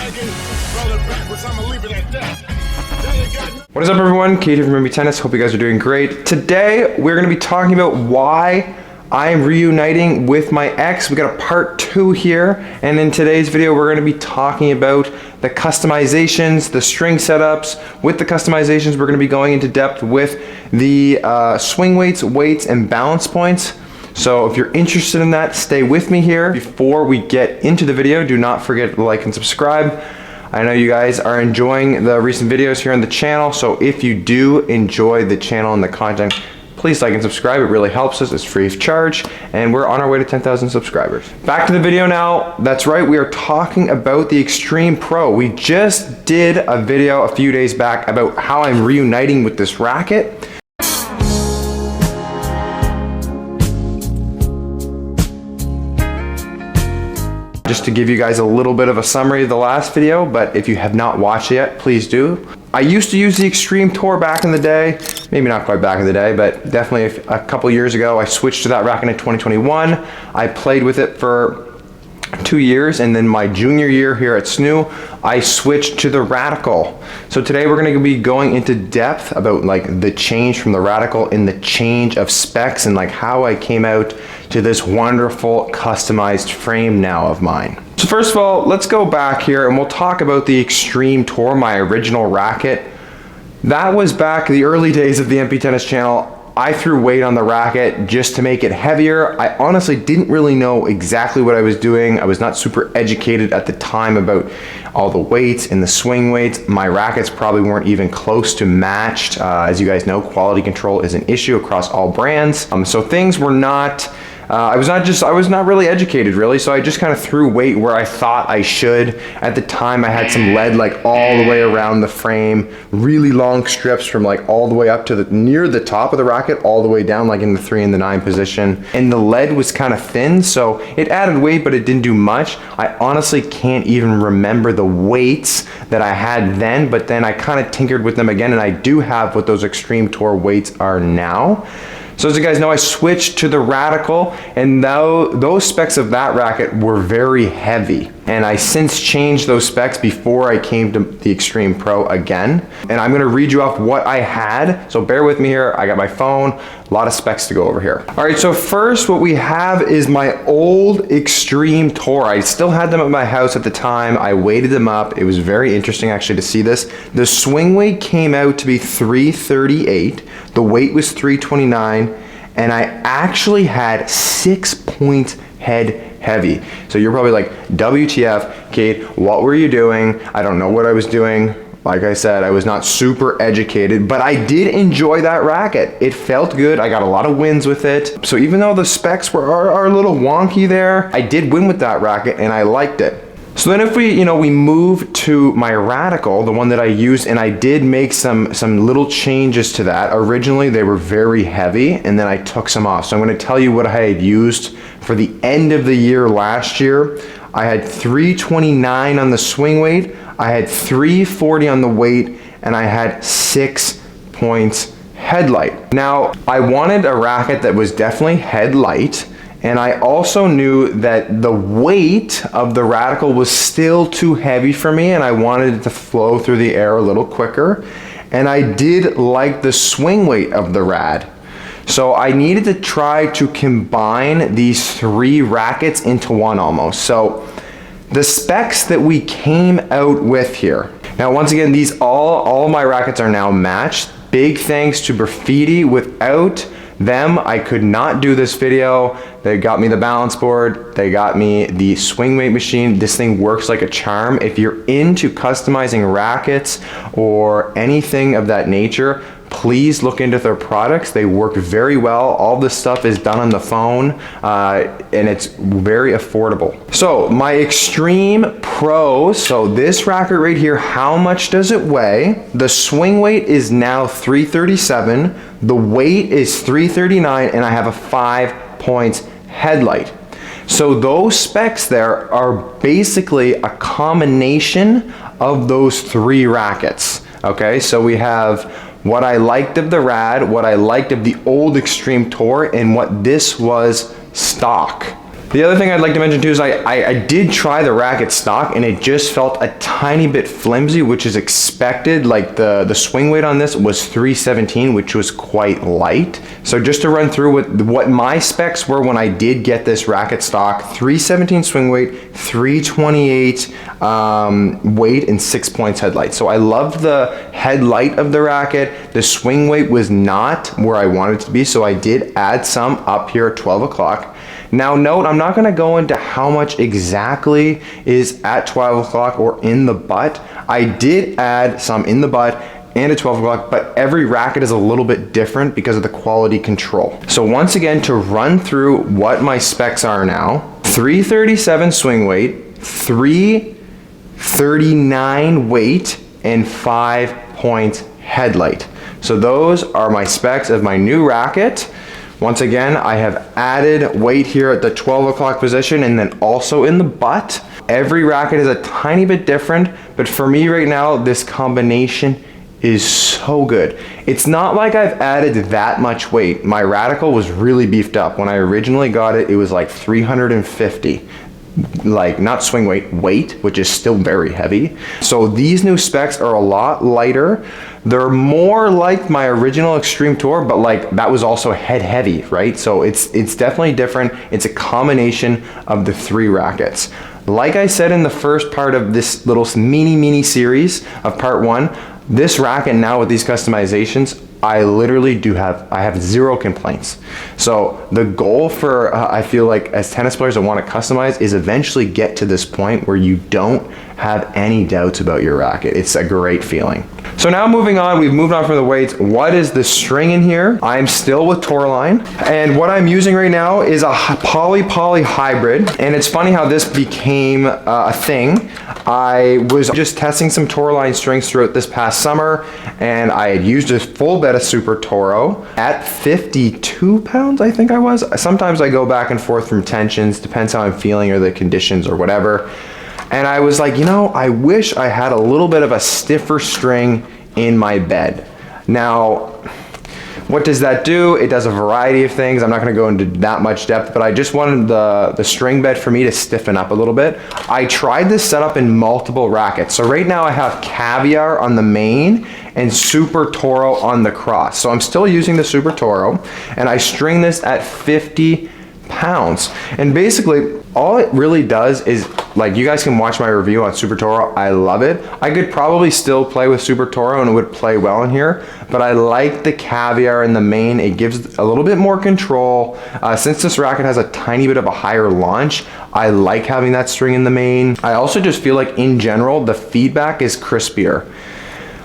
What is up, everyone? Kate here from Maybe Tennis. Hope you guys are doing great. Today we're going to be talking about why I am reuniting with my ex. We got a part 2 here, and in today's video we're going to be talking about the customizations, the string setups. With the customizations, we're going to be going into depth with the swing weights, and balance points. So if you're interested in that, stay with me here. Before we get into the video, do not forget to like and subscribe. I know you guys are enjoying the recent videos here on the channel, so if you do enjoy the channel and the content, please like and subscribe. It really helps us. It's free of charge, and we're on our way to 10,000 subscribers. Back to the video now. That's right, we are talking about the Extreme Pro. We just did a video a few days back about how I'm reuniting with this racket. Just to give you guys a little bit of a summary of the last video, but if you have not watched it yet, please do. I used to use the Extreme Tour back in the day, maybe not quite back in the day, but definitely a couple years ago. I switched to that racket in 2021. I played with it for 2 years, and then my junior year here at SNU, I switched to the Radical. So today we're going to be going into depth about like the change from the Radical and the change of specs and like how I came out to this wonderful customized frame now of mine. So first of all, let's go back here and we'll talk about the Extreme Tour, my original racket. That was back in the early days of the MP Tennis channel. I threw weight on the racket just to make it heavier. I honestly didn't really know exactly what I was doing. I was not super educated at the time about all the weights and the swing weights. My rackets probably weren't even close to matched. As you guys know, quality control is an issue across all brands. So things were not, I was not really educated really, so I just kind of threw weight where I thought I should. At the time I had some lead like all the way around the frame, really long strips from like all the way up to near the top of the racket, all the way down like in the 3 and the 9 position. And the lead was kind of thin, so it added weight, but it didn't do much. I honestly can't even remember the weights that I had then, but then I kind of tinkered with them again, and I do have what those Extreme Tour weights are now. So as you guys know, I switched to the Radical, and now those specs of that racket were very heavy. And I since changed those specs before I came to the Extreme Pro again. And I'm gonna read you off what I had, so bear with me here. I got my phone, a lot of specs to go over here. All right, so first what we have is my old Extreme Tour. I still had them at my house at the time. I weighted them up. It was very interesting actually to see this. The swing weight came out to be 338. The weight was 329, and I actually had 6 points head heavy. So you're probably like, WTF, Kate, what were you doing? I don't know what I was doing. Like I said, I was not super educated, but I did enjoy that racket. It felt good. I got a lot of wins with it. So even though the specs are a little wonky there, I did win with that racket and I liked it. So then if we move to my Radical, the one that I used, and I did make some little changes to that. Originally they were very heavy, and then I took some off. So I'm going to tell you what I had used for the end of the year last year. I had 329 on the swing weight, I had 340 on the weight, and I had 6 points headlight. Now I wanted a racket that was definitely headlight, and I also knew that the weight of the Radical was still too heavy for me, and I wanted it to flow through the air a little quicker. And I did like the swing weight of the Rad. So I needed to try to combine these 3 rackets into one almost. So the specs that we came out with here. Now once again, these all my rackets are now matched. Big thanks to Graffiti. Without them, I could not do this video. They got me the balance board, they got me the swing weight machine. This thing works like a charm. If you're into customizing rackets or anything of that nature, please look into their products. They work very well. All this stuff is done on the phone, and it's very affordable. So my Extreme Pro, so this racket right here, how much does it weigh? The swing weight is now 337, the weight is 339, and I have a 5 points headlight. So those specs there are basically a combination of those 3 rackets. Okay, so we have what I liked of the Rad, what I liked of the old Extreme Tour, and what this was stock. The other thing I'd like to mention too is I did try the Racquet stock and it just felt a tiny bit flimsy, which is expected. Like the swing weight on this was 317, which was quite light. So just to run through what my specs were when I did get this Racquet stock: 317 swing weight, 328 weight, and 6 points headlight. So I loved the headlight of the Racquet. The swing weight was not where I wanted it to be, so I did add some up here at 12 o'clock. Now note, I'm not gonna go into how much exactly is at 12 o'clock or in the butt. I did add some in the butt and at 12 o'clock, but every racket is a little bit different because of the quality control. So once again, to run through what my specs are now: 337 swing weight, 339 weight, and 5 points headlight. So those are my specs of my new racket. Once again, I have added weight here at the 12 o'clock position and then also in the butt. Every racket is a tiny bit different, but for me right now, this combination is so good. It's not like I've added that much weight. My Radical was really beefed up. When I originally got it, it was like 350. Like, not swing weight, which is still very heavy. So these new specs are a lot lighter. They're more like my original Extreme Tour, but like that was also head heavy, right? So it's definitely different. It's a combination of the three rackets. Like I said in the first part of this little mini series of part one, this racket now with these customizations, I literally I have zero complaints. So the goal for, I feel like as tennis players that want to customize, is eventually get to this point where you don't have any doubts about your racket. It's a great feeling. So now moving on, we've moved on from the weights. What is the string in here? I'm still with Toroline, and what I'm using right now is a poly hybrid. And it's funny how this became a thing. I was just testing some Toroline strings throughout this past summer, and I had used a full bed of Super Toro at 52 pounds, I think I was. Sometimes I go back and forth from tensions, depends how I'm feeling or the conditions or whatever. And I was like, you know, I wish I had a little bit of a stiffer string in my bed. Now, what does that do? It does a variety of things. I'm not gonna go into that much depth, but I just wanted the string bed for me to stiffen up a little bit. I tried this setup in multiple rackets. So right now I have Caviar on the main and Super Toro on the cross. So I'm still using the Super Toro, and I string this at 50 pounds. And basically, all it really does is, like, you guys can watch my review on Super Toro. I love it. I could probably still play with Super Toro and it would play well in here, but I like the Caviar in the main. It gives a little bit more control. Since this racket has a tiny bit of a higher launch, I like having that string in the main. I also just feel like in general, the feedback is crispier.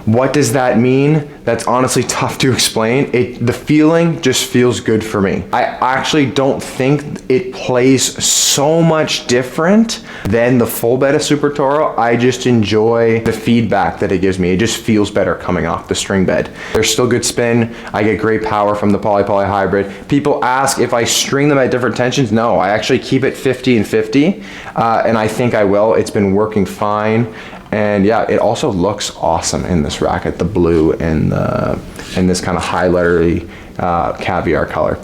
What does that mean? That's honestly tough to explain. The feeling just feels good for me. I actually don't think it plays so much different than the full bed of Super Toro. I just enjoy the feedback that it gives me. It just feels better coming off the string bed. There's still good spin. I get great power from the poly hybrid. People ask if I string them at different tensions. No, I actually keep it 50 and 50, and I think I will. It's been working fine. And yeah, it also looks awesome in this racket, the blue and this kind of highlightery Caviar color.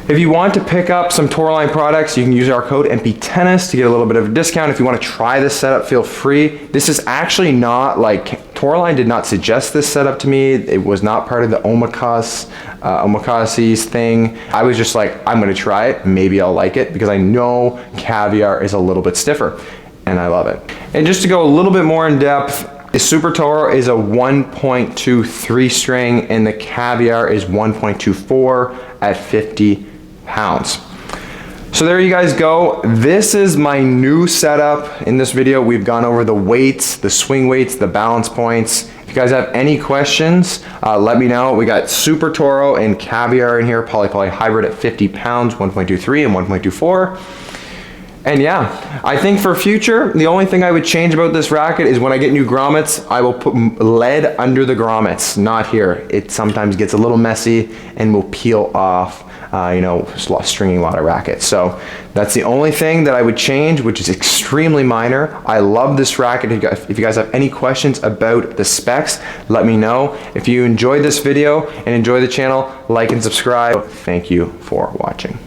If you want to pick up some Toroline products, you can use our code MPTennis to get a little bit of a discount. If you want to try this setup, feel free. This is actually not like, Toroline did not suggest this setup to me. It was not part of the Omakase's thing. I was just like, I'm gonna try it, maybe I'll like it, because I know Caviar is a little bit stiffer, and I love it. And just to go a little bit more in depth, the Super Toro is a 1.23 string and the Caviar is 1.24 at 50 pounds. So there you guys go. This is my new setup. In this video, we've gone over the weights, the swing weights, the balance points. If you guys have any questions, let me know. We got Super Toro and Caviar in here, poly hybrid at 50 pounds, 1.23 and 1.24. And yeah, I think for future, the only thing I would change about this racket is when I get new grommets, I will put lead under the grommets, not here. It sometimes gets a little messy and will peel off, you know, stringing a lot of rackets. So that's the only thing that I would change, which is extremely minor. I love this racket. If you guys have any questions about the specs, let me know. If you enjoyed this video and enjoy the channel, like and subscribe. Thank you for watching.